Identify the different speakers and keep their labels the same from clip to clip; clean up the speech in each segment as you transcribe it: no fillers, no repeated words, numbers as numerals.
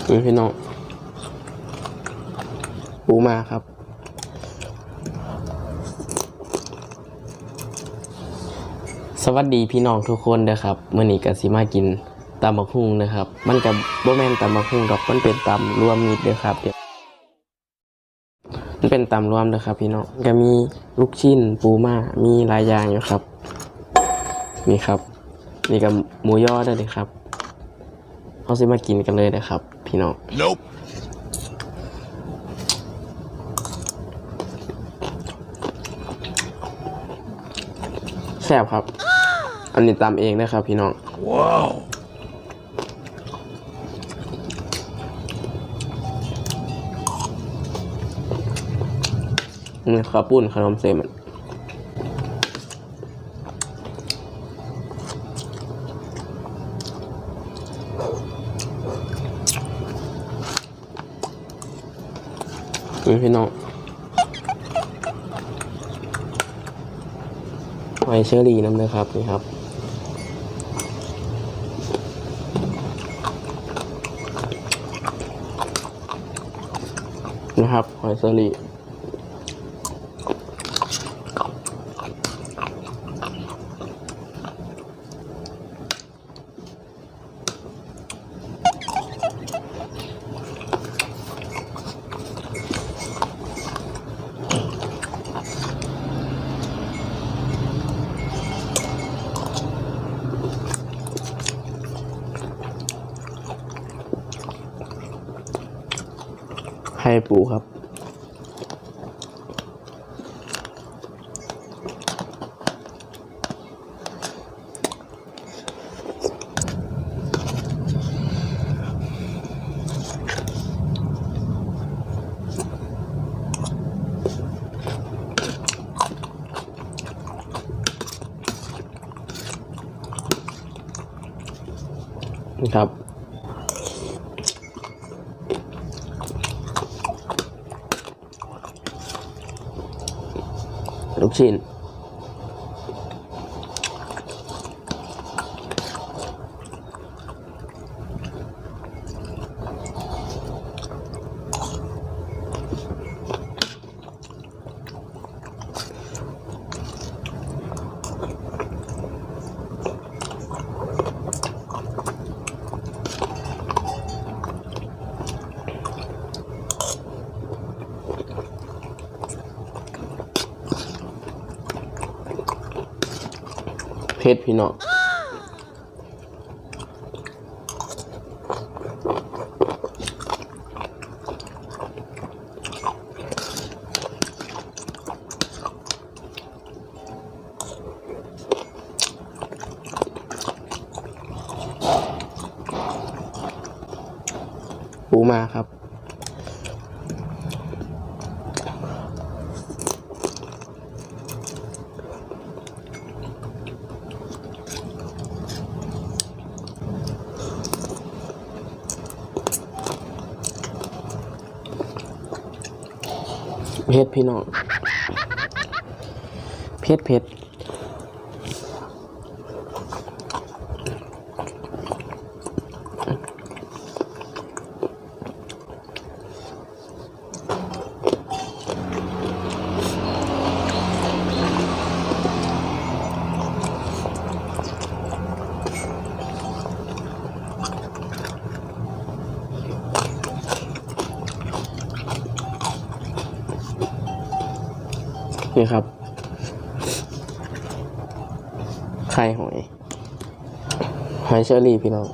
Speaker 1: พี่น้องปูมาครับสวัสดีพี่น้องทุกคนนะครับเมื่อนี้ก็สิมากินตำบักหุ่งนะครับมันกับบ่แม่นตำบักหุ่งดอกมันเป็นตำรวมมิตรเด้อครับมันเป็นตำรวมนะครับพี่น้องก็มีลูกชิ้นปูมามีหลายอย่างอยู่ครับนี่ครับนี่กับหมูย่อด้วยเลยครับเขาสิมากินกันเลยนะครับพี่น้อง
Speaker 2: Nope.
Speaker 1: แซ่บครับอันนี้ตำเองนะครับพี่น้อง
Speaker 2: ว้าว
Speaker 1: นี่ข้าวปุ้นขนมเส้นพี่น้องหอยเชอรี่น้ำนะครับนี่ครับนะครับหอยเชอรี่ไข่ปูครับนี่ครับลูกชิ้นเผ็ดพี่น้องปูมาครับเผ็ดพี่น้องเผ็ดนี่ครับไข่หอยเชอรี่พี่น้อง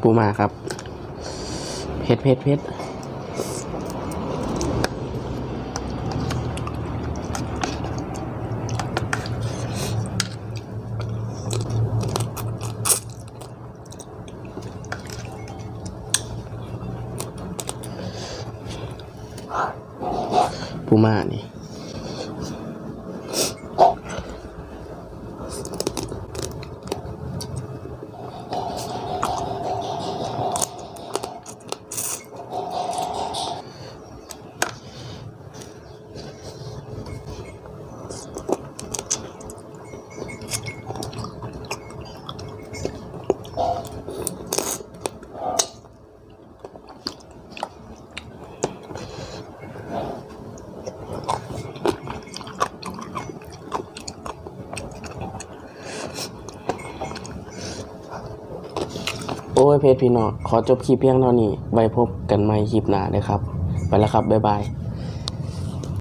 Speaker 1: ปูมาครับเผ็ ผ็ดปูม่านี่โอ้ยเพจพี่น้องขอจบคลิปเพียงเท่านี้ไว้พบกันใหม่คลิปหน้าเลยครับไปแล้วครับบ๊ายบาย